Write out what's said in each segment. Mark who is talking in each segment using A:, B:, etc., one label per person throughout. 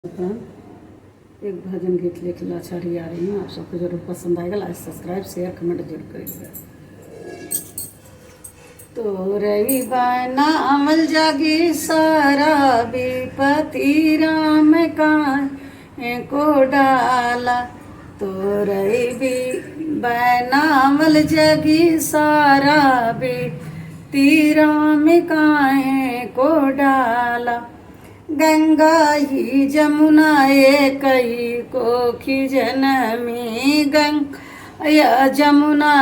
A: एक भजन गीत लिख लाचारी आ रही हूँ, आप सबको जरूर पसंद आएगा। लाइक सब्सक्राइब शेयर कमेंट जरूर करिएगा। तो रही बनावल जागी सारा विपति राम का को डाला। तो रही बनावल जागी सारा विपति राम काहे को डाला। गंगा ही जमुना कई कोखी जनमी, गंगा जमुना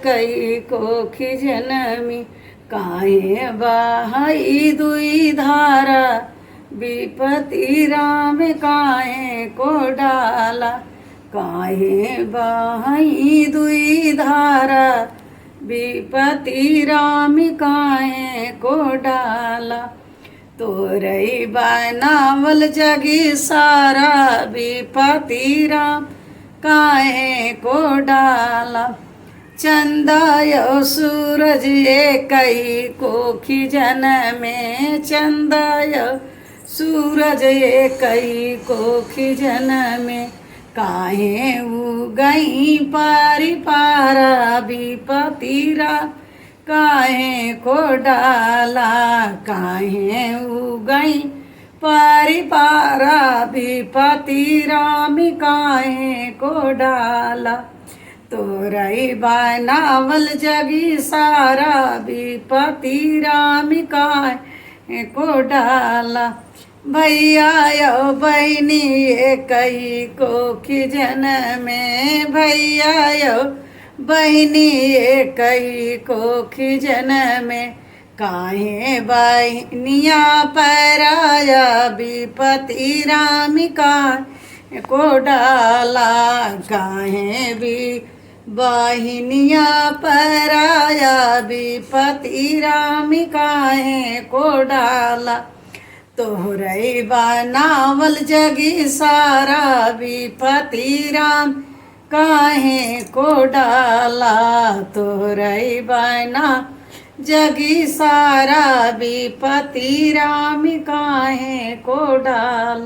A: कई कोखी जनमी। काहे बहाई दुई धारा विपति राम काहे को डाला। काहे बहाई दुई धारा विपति राम काहे को डाला। तो रही बनावल जगी सारा विपति राम काहे को डाला। चंदायो सूरज कई कोखी जन में, चंदायो सूरज कई कोखी जन में। काहे उगई पारी पारा विपति राम काहे को डाला। काहे उगई पारी पारा विपति राम काहे को डाला। तो रही बनावल जगी सारा विपति राम काहे को डाला। भैया यो बहनी कई कोखी जन में, भैया यो बहनी कई कोखी जन में। काहे बहनिया पराया विपति राम काहे को डाला। काहे भी बहनिया पराया विपति राम काहे को डाला। तोहरे बनावल जगी सारा विपति राम काहे को डाला। तोहरे बना जगी सारा विपति राम काहे को डाला।